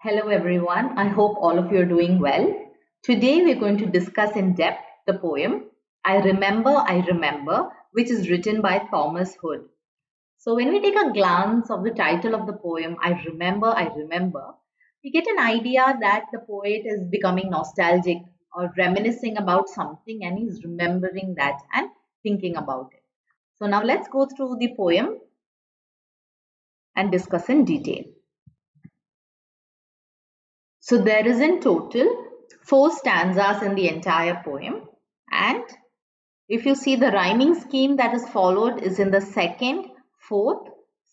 Hello everyone, I hope all of you are doing well. Today we're going to discuss in depth the poem I Remember, which is written by Thomas Hood. So when we take a glance of the title of the poem, I Remember, we get an idea that the poet is becoming nostalgic or reminiscing about something and he's remembering that and thinking about it. So now let's go through the poem and discuss in detail. So there is in total four stanzas in the entire poem, and if you see the rhyming scheme that is followed is in the second, fourth,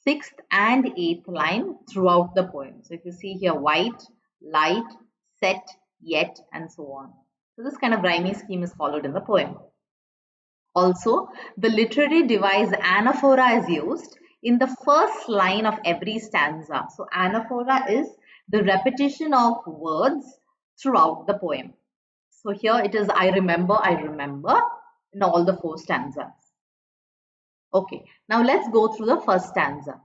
sixth and eighth line throughout the poem. So if you see here white, light, set, yet and so on. So this kind of rhyming scheme is followed in the poem. Also, the literary device anaphora is used in the first line of every stanza. So, anaphora is the repetition of words throughout the poem. So, here it is I remember in all the four stanzas. Okay, now let's go through the first stanza.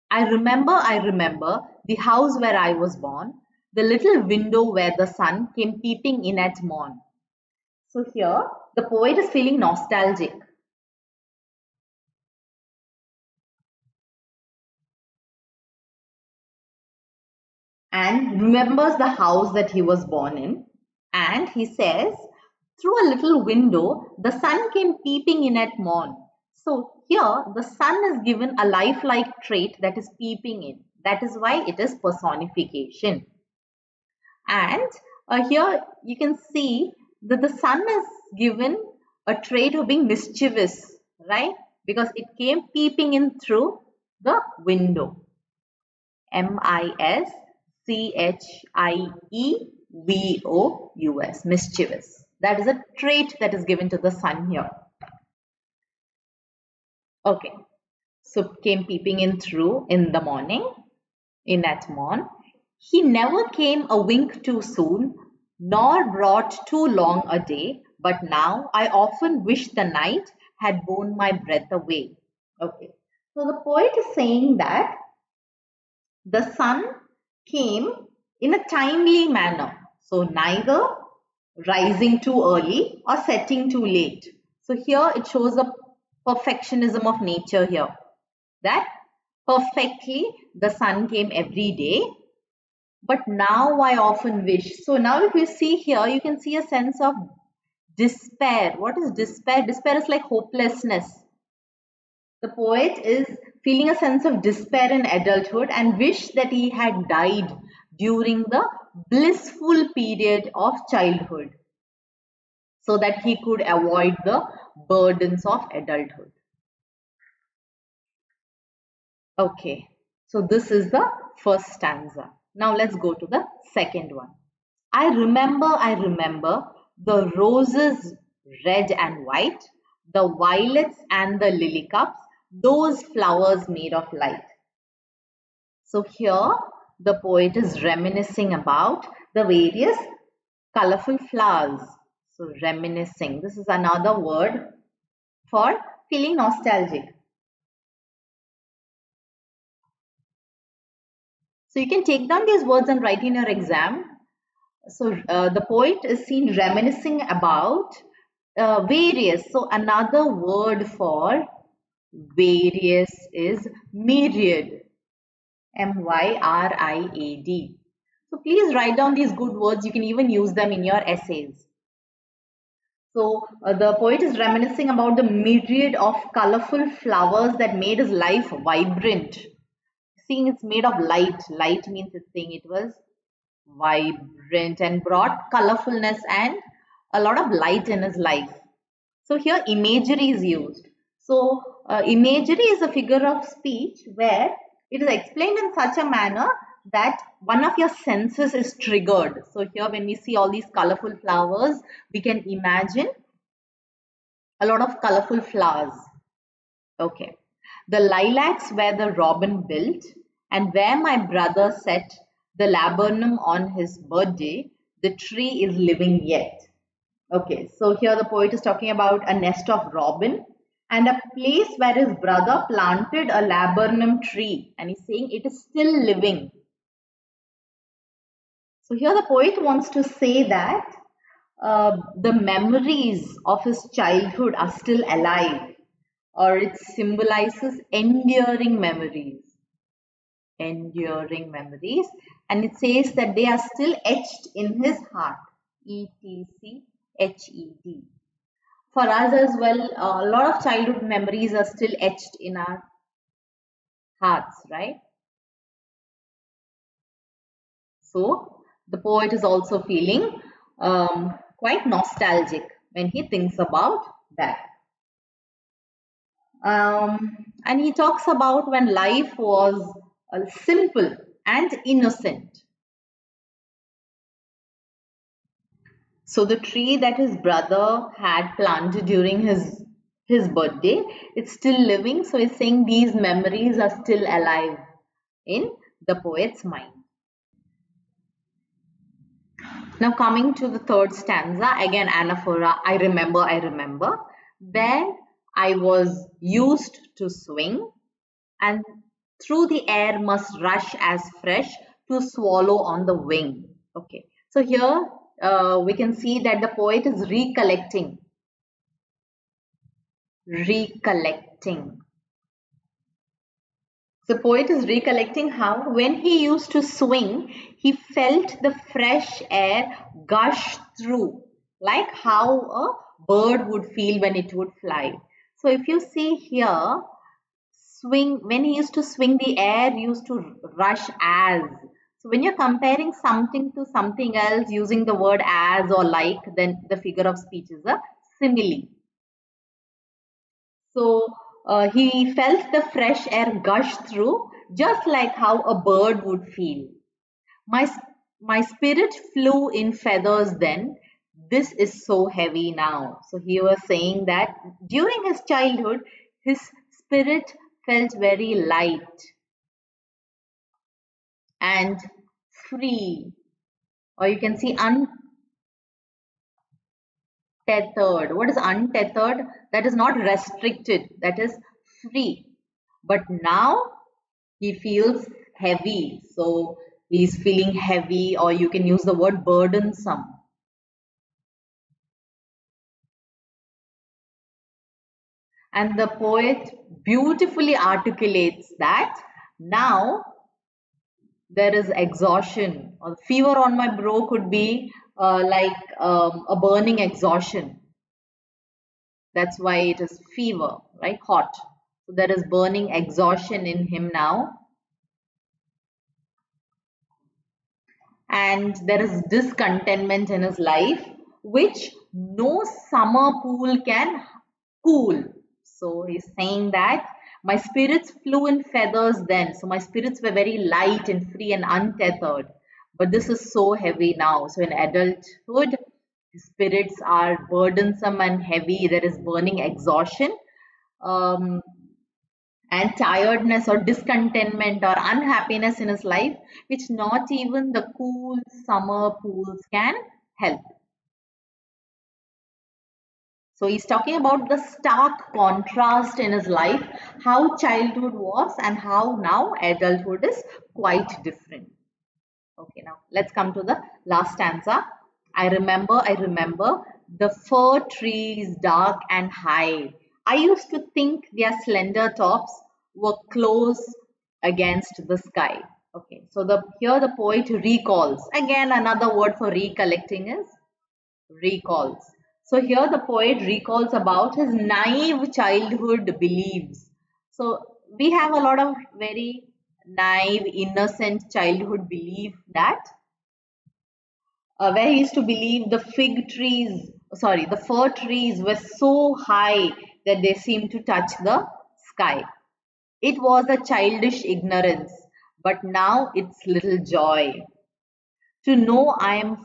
I remember the house where I was born, the little window where the sun came peeping in at morn. So, here the poet is feeling nostalgic. And remembers the house that he was born in. And he says, through a little window, the sun came peeping in at morn. So here, the sun is given a lifelike trait that is peeping in. That is why it is personification. And here you can see that the sun is given a trait of being mischievous, right? Because it came peeping in through the window. Mischievous, mischievous. That is a trait that is given to the sun here. Okay, so came peeping in through in the morning, in at morn. He never came a wink too soon, nor brought too long a day, but now I often wish the night had borne my breath away. Okay, so the poet is saying that the sun came in a timely manner. So neither rising too early or setting too late. So here it shows the perfectionism of nature here. That perfectly the sun came every day. But now I often wish. So now if you see here, you can see a sense of despair. What is despair? Despair is like hopelessness. The poet is feeling a sense of despair in adulthood and wish that he had died during the blissful period of childhood so that he could avoid the burdens of adulthood. Okay, so this is the first stanza. Now let's go to the second one. I remember the roses red and white, the violets and the lily cups, those flowers made of light. So here the poet is reminiscing about the various colorful flowers. So reminiscing, this is another word for feeling nostalgic. So you can take down these words and write in your exam. So the poet is seen reminiscing about various. So another word for various is myriad. Myriad. So please write down these good words. You can even use them in your essays. So the poet is reminiscing about the myriad of colorful flowers that made his life vibrant. Seeing it's made of light. Light means it's saying it was vibrant and brought colorfulness and a lot of light in his life. So here imagery is used. So imagery is a figure of speech where it is explained in such a manner that one of your senses is triggered. So here when we see all these colorful flowers, we can imagine a lot of colorful flowers. Okay. The lilacs where the robin built and where my brother set the laburnum on his birthday, the tree is living yet. Okay, so here the poet is talking about a nest of robin and a place where his brother planted a laburnum tree and he's saying it is still living. So here the poet wants to say that the memories of his childhood are still alive, or it symbolizes enduring memories, and it says that they are still etched in his heart. ETCHED. For us as well, a lot of childhood memories are still etched in our hearts, right? So the poet is also feeling quite nostalgic when he thinks about that. And he talks about when life was simple and innocent. So the tree that his brother had planted during his birthday, it's still living. So he's saying these memories are still alive in the poet's mind. Now coming to the third stanza, again anaphora, I remember. Then I was used to swing, and through the air must rush as fresh to swallow on the wing. Okay, so here we can see that the poet is recollecting. The poet is recollecting how, when he used to swing, he felt the fresh air gush through, like how a bird would feel when it would fly. So, if you see here, when he used to swing, the air used to rush as. So, when you're comparing something to something else using the word as or like, then the figure of speech is a simile. So he felt the fresh air gush through, just like how a bird would feel. My, my spirit flew in feathers then. This is so heavy now. So he was saying that during his childhood, his spirit felt very light and free, or you can see untethered. What is untethered? That is not restricted, that is free. But now he feels heavy. So he's feeling heavy, or you can use the word burdensome. And the poet beautifully articulates that now there is exhaustion, or fever on my brow could be like a burning exhaustion. That's why it is fever, right? Hot. So there is burning exhaustion in him now. And there is discontentment in his life, which no summer pool can cool. So he's saying that my spirits flew in feathers then. So my spirits were very light and free and untethered. But this is so heavy now. So in adulthood, spirits are burdensome and heavy. There is burning exhaustion. Um, and tiredness or discontentment or unhappiness in his life, which not even the cool summer pools can help. So he's talking about the stark contrast in his life, how childhood was and how now adulthood is quite different. Okay, now let's come to the last stanza. I remember the fir trees dark and high. I used to think their slender tops were close against the sky. Okay, so here the poet recalls. Again, another word for recollecting is recalls. So here the poet recalls about his naive childhood beliefs. So we have a lot of very naive, innocent childhood belief that where he used to believe the fir trees were so high that they seemed to touch the sky. It was a childish ignorance, but now it's little joy to know I am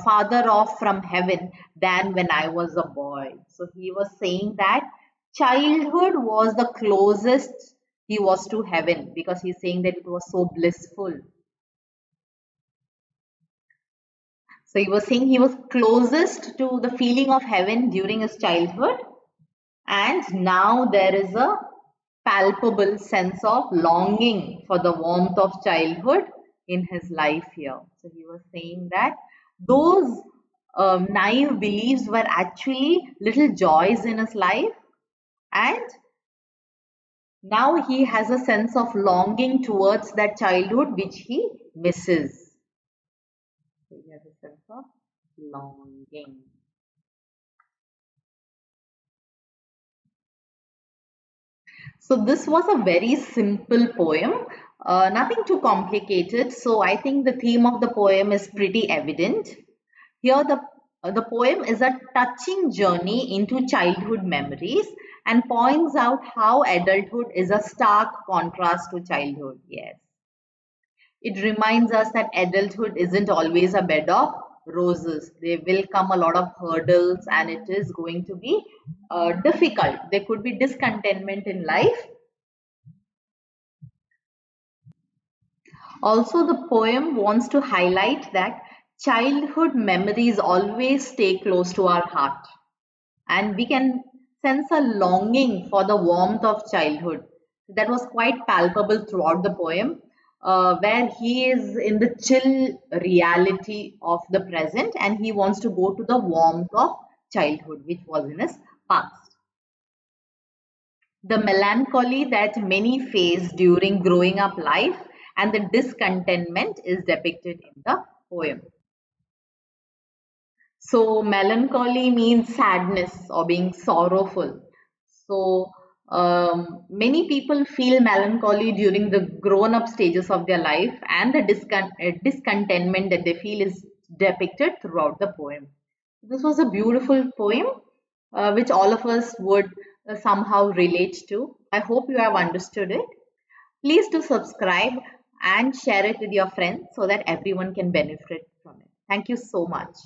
farther off from heaven than when I was a boy. So he was saying that childhood was the closest he was to heaven, because he's saying that it was so blissful. So he was saying he was closest to the feeling of heaven during his childhood, and now there is a palpable sense of longing for the warmth of childhood in his life here. So he was saying that those naive beliefs were actually little joys in his life, and now he has a sense of longing towards that childhood which he misses. So he has a sense of longing. So this was a very simple poem, nothing too complicated. So I think the theme of the poem is pretty evident. Here the poem is a touching journey into childhood memories and points out how adulthood is a stark contrast to childhood. Yes. It reminds us that adulthood isn't always a bed of roses. There will come a lot of hurdles and it is going to be difficult. There could be discontentment in life. Also, the poem wants to highlight that childhood memories always stay close to our heart, and we can sense a longing for the warmth of childhood. That was quite palpable throughout the poem, where he is in the chill reality of the present and he wants to go to the warmth of childhood, which was in his past. The melancholy that many face during growing up life and the discontentment is depicted in the poem. So, melancholy means sadness or being sorrowful. So, many people feel melancholy during the grown up stages of their life, and the discontentment that they feel is depicted throughout the poem. This was a beautiful poem which all of us would somehow relate to. I hope you have understood it. Please do subscribe and share it with your friends so that everyone can benefit from it. Thank you so much.